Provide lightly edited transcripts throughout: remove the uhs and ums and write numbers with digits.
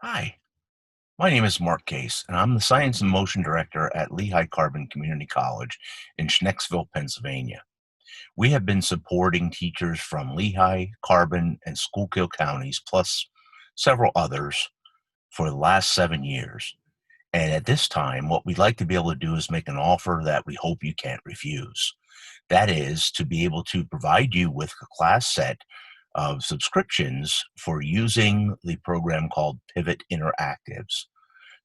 Hi, my name is Mark Case, and I'm the Science and Motion Director at Lehigh Carbon Community College in Schnecksville, Pennsylvania. We have been supporting teachers from Lehigh, Carbon, and Schuylkill counties, plus several others, for the last 7 years. And at this time, what we'd like to be able to do is make an offer that we hope you can't refuse. That is to be able to provide you with a class set of subscriptions for using the program called Pivot Interactives.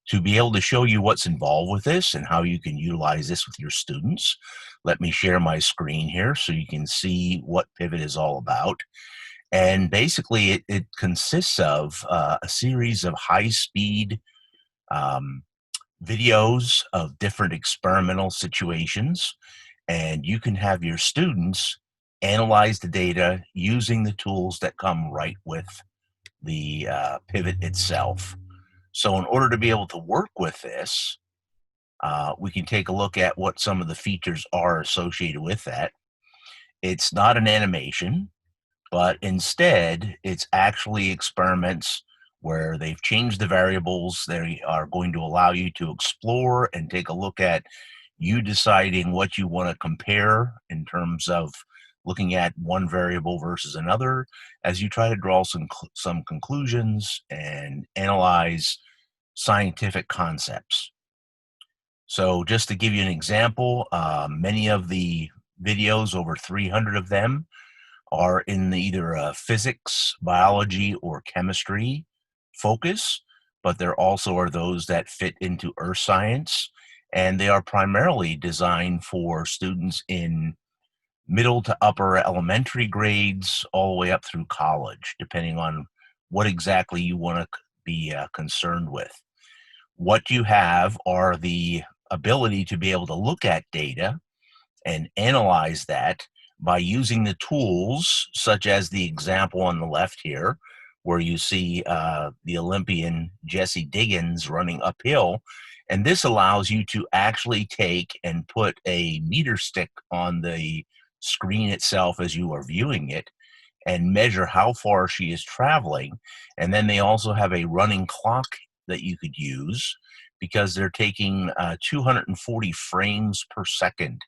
To be able to show you what's involved with this and how you can utilize this with your students, let me share my screen here so you can see what Pivot is all about. And basically, it consists of a series of high-speed um, videos of different experimental situations, and you can have your students analyze the data using the tools that come right with the Pivot itself. So in order to be able to work with this, we can take a look at what some of the features are associated with that. It's not an animation, but instead it's actually experiments where they've changed the variables. They are going to allow you to explore and take a look at you deciding what you want to compare in terms of looking at one variable versus another as you try to draw some conclusions and analyze scientific concepts. So just to give you an example, many of the videos, over 300 of them, are in either a physics, biology, or chemistry focus, but there also are those that fit into earth science, and they are primarily designed for students in middle to upper elementary grades all the way up through college, depending on what exactly you want to be concerned with. What you have are the ability to be able to look at data and analyze that by using the tools such as the example on the left here, where you see the Olympian Jesse Diggins running uphill. And this allows you to actually take and put a meter stick on the screen itself as you are viewing it and measure how far she is traveling. And then they also have a running clock that you could use because they're taking 240 frames per second,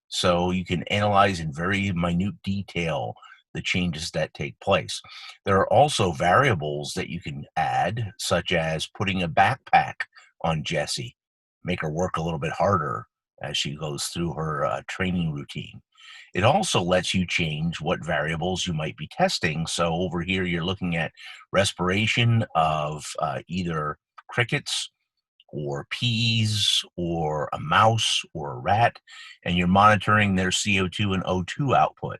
so you can analyze in very minute detail the changes that take place. There are also variables that you can add, such as putting a backpack on Jessie, make her work a little bit harder as she goes through her training routine. It also lets you change what variables you might be testing. So over here, you're looking at respiration of either crickets or peas or a mouse or a rat, and you're monitoring their CO2 and O2 output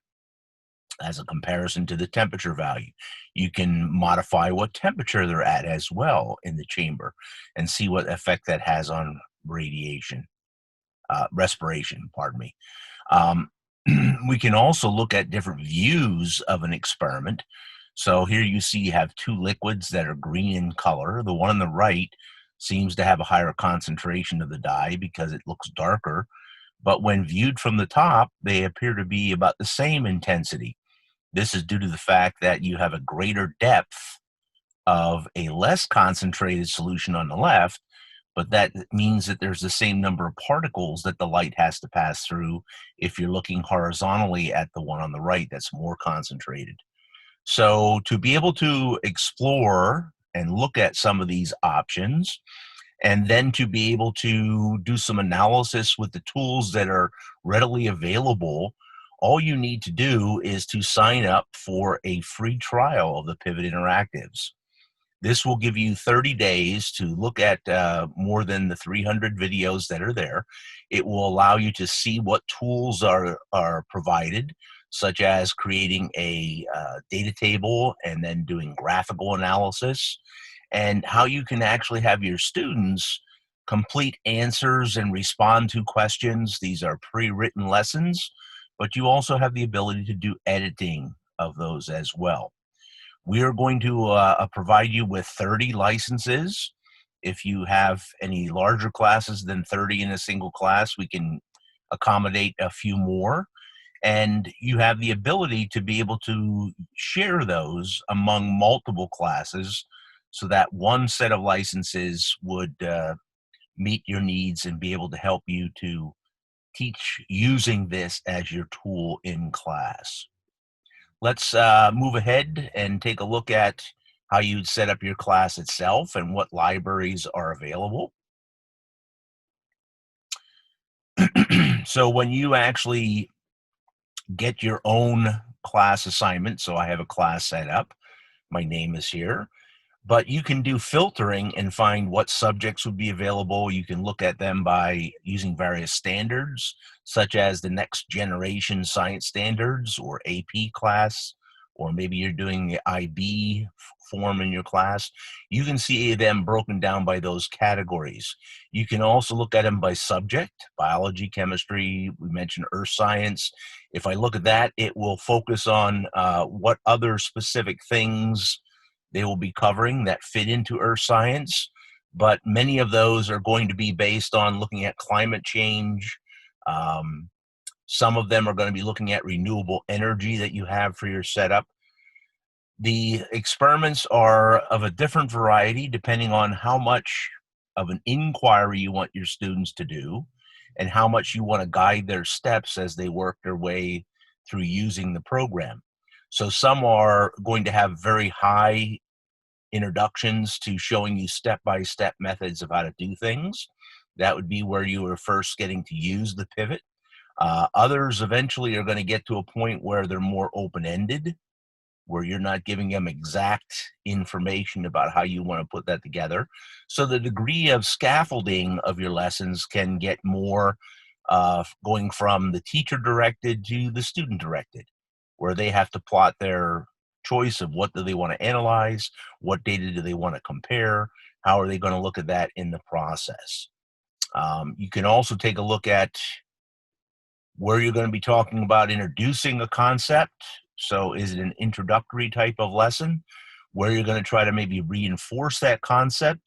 as a comparison to the temperature value. You can modify what temperature they're at as well in the chamber and see what effect that has on respiration, pardon me. Um, we can also look at different views of an experiment. So here you see you have two liquids that are green in color. The one on the right seems to have a higher concentration of the dye because it looks darker, but when viewed from the top, they appear to be about the same intensity. This is due to the fact that you have a greater depth of a less concentrated solution on the left, but that means that there's the same number of particles that the light has to pass through if you're looking horizontally at the one on the right that's more concentrated. So to be able to explore and look at some of these options, and then to be able to do some analysis with the tools that are readily available, all you need to do is to sign up for a free trial of the Pivot Interactives. This will give you 30 days to look at more than the 300 videos that are there. It will allow you to see what tools are provided, such as creating a data table and then doing graphical analysis, and how you can actually have your students complete answers and respond to questions. These are pre-written lessons, but you also have the ability to do editing of those as well. We are going to provide you with 30 licenses. If you have any larger classes than 30 in a single class, we can accommodate a few more. And you have the ability to be able to share those among multiple classes so that one set of licenses would meet your needs and be able to help you to teach using this as your tool in class. Let's move ahead and take a look at how you'd set up your class itself and what libraries are available. So when you actually get your own class assignment, so I have a class set up, my name is here, but you can do filtering and find what subjects would be available. You can look at them by using various standards, such as the Next Generation Science Standards or AP class, or maybe you're doing the IB form in your class. You can see them broken down by those categories. You can also look at them by subject, biology, chemistry, we mentioned earth science. If I look at that, it will focus on what other specific things they will be covering that fit into earth science, but many of those are going to be based on looking at climate change. Um, some of them are going to be looking at renewable energy that you have for your setup. The experiments are of a different variety depending on how much of an inquiry you want your students to do and how much you want to guide their steps as they work their way through using the program. So some are going to have very high introductions to showing you step-by-step methods of how to do things. That would be where you are first getting to use the pivot. Others eventually are going to get to a point where they're more open-ended, where you're not giving them exact information about how you want to put that together. So the degree of scaffolding of your lessons can get more going from the teacher directed to the student directed, where they have to plot their choice of what do they want to analyze, what data do they want to compare, how are they going to look at that in the process. You can also take a look at where you're going to be talking about introducing a concept. So is it an introductory type of lesson where you're going to try to maybe reinforce that concept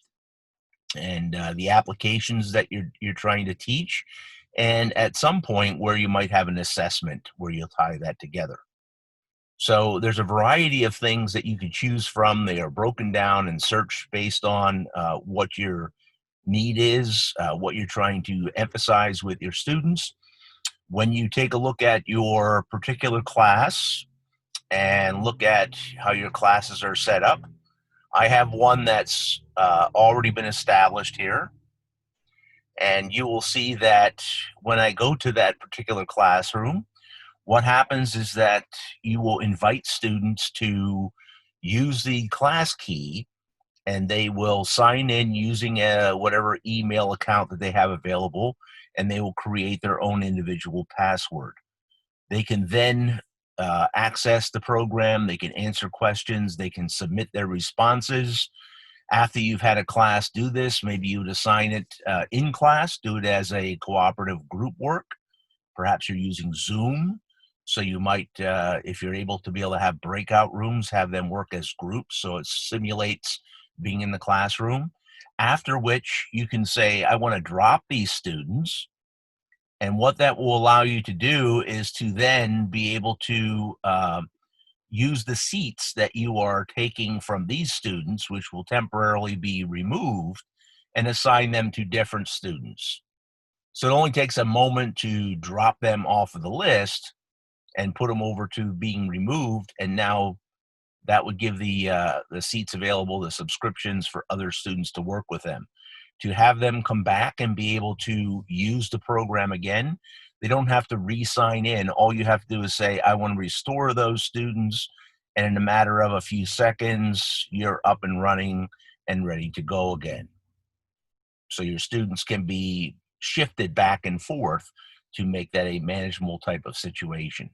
and the applications that you're trying to teach, and at some point where you might have an assessment where you'll tie that together. So there's a variety of things that you can choose from. They are broken down and searched based on what your need is, what you're trying to emphasize with your students. When you take a look at your particular class and look at how your classes are set up, I have one that's already been established here. And you will see that when I go to that particular classroom, what happens is that you will invite students to use the class key and they will sign in using whatever email account that they have available, and they will create their own individual password. They can then access the program, they can answer questions, they can submit their responses. After you've had a class do this, maybe you would assign it in class, do it as a cooperative group work. Perhaps you're using Zoom. So you might, if you're able to be able to have breakout rooms, have them work as groups so it simulates being in the classroom. After which you can say, I want to drop these students. And what that will allow you to do is to then be able to use the seats that you are taking from these students, which will temporarily be removed, and assign them to different students. So it only takes a moment to drop them off of the list and put them over to being removed, and now that would give the seats available, the subscriptions for other students to work with them. To have them come back and be able to use the program again, they don't have to re-sign in. All you have to do is say, I want to restore those students, and in a matter of a few seconds, you're up and running and ready to go again. So your students can be shifted back and forth to make that a manageable type of situation.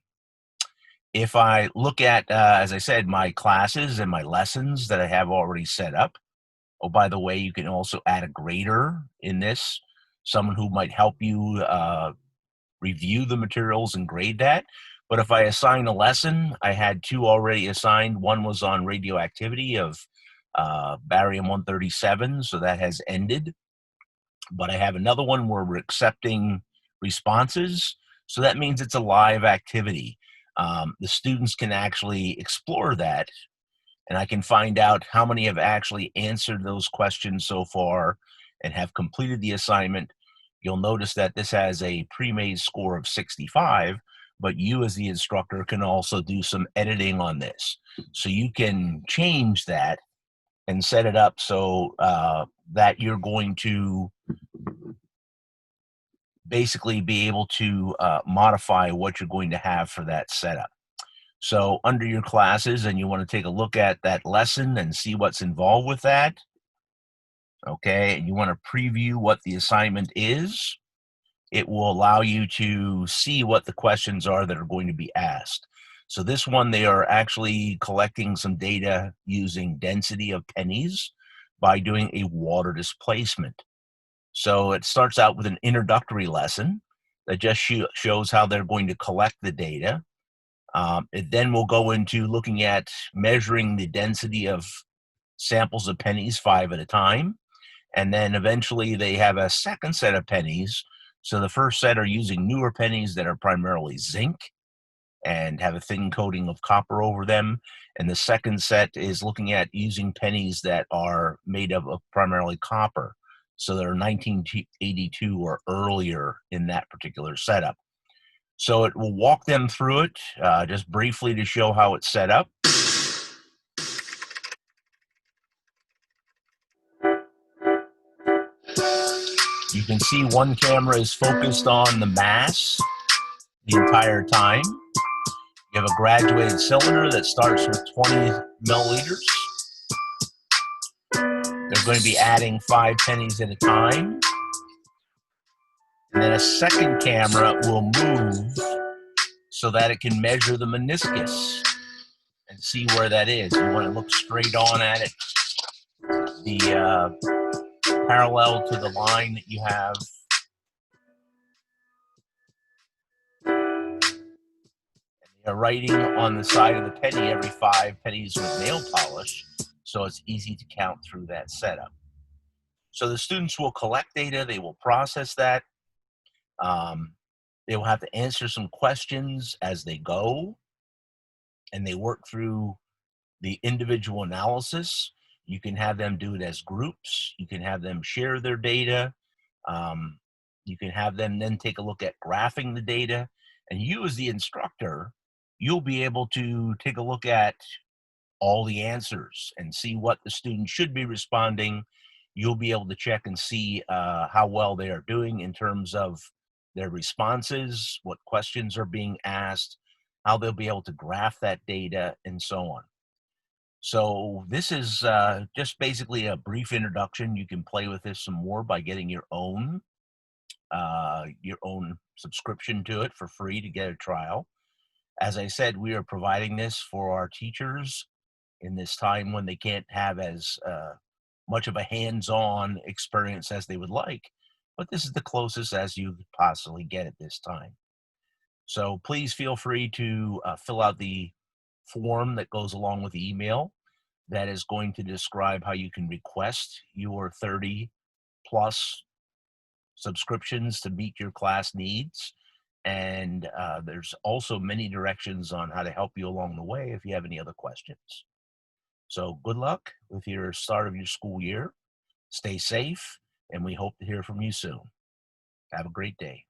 If I look at, as I said, my classes and my lessons that I have already set up, oh, by the way, you can also add a grader in this, someone who might help you review the materials and grade that. But if I assign a lesson, I had two already assigned. One was on radioactivity of barium-137, so that has ended. But I have another one where we're accepting responses, so that means it's a live activity. The students can actually explore that and I can find out how many have actually answered those questions so far and have completed the assignment. You'll notice that this has a pre-made score of 65, but you as the instructor can also do some editing on this. So you can change that and set it up so that you're going to basically be able to modify what you're going to have for that setup. So under your classes, and you want to take a look at that lesson and see what's involved with that. Okay, and you want to preview what the assignment is. It will allow you to see what the questions are that are going to be asked. So this one, they are actually collecting some data using density of pennies by doing a water displacement. So it starts out with an introductory lesson that just shows how they're going to collect the data. It then will go into looking at measuring the density of samples of pennies 5 at a time. And then eventually they have a second set of pennies. So the first set are using newer pennies that are primarily zinc and have a thin coating of copper over them. And the second set is looking at using pennies that are made of primarily copper. So they're 1982 or earlier in that particular setup. So it will walk them through it just briefly to show how it's set up. You can see one camera is focused on the mass the entire time. You have a graduated cylinder that starts with 20 milliliters. They're going to be adding 5 pennies at a time. And then a second camera will move so that it can measure the meniscus and see where that is. You want to look straight on at it, the parallel to the line that you have. They're writing on the side of the penny every 5 pennies with nail polish, so it's easy to count through that setup. So the students will collect data, they will process that. They will have to answer some questions as they go, and they work through the individual analysis. You can have them do it as groups. You can have them share their data. Um, you can have them then take a look at graphing the data. And you as the instructor, you'll be able to take a look at all the answers and see what the student should be responding. You'll be able to check and see how well they are doing in terms of their responses, what questions are being asked, how they'll be able to graph that data, and so on. So this is just basically a brief introduction. You can play with this some more by getting your own subscription to it for free to get a trial. As I said, we are providing this for our teachers in this time when they can't have as much of a hands-on experience as they would like, but this is the closest as you could possibly get at this time. So please feel free to fill out the form that goes along with the email that is going to describe how you can request your 30 plus subscriptions to meet your class needs. And there's also many directions on how to help you along the way if you have any other questions. So good luck with your start of your school year. Stay safe, and we hope to hear from you soon. Have a great day.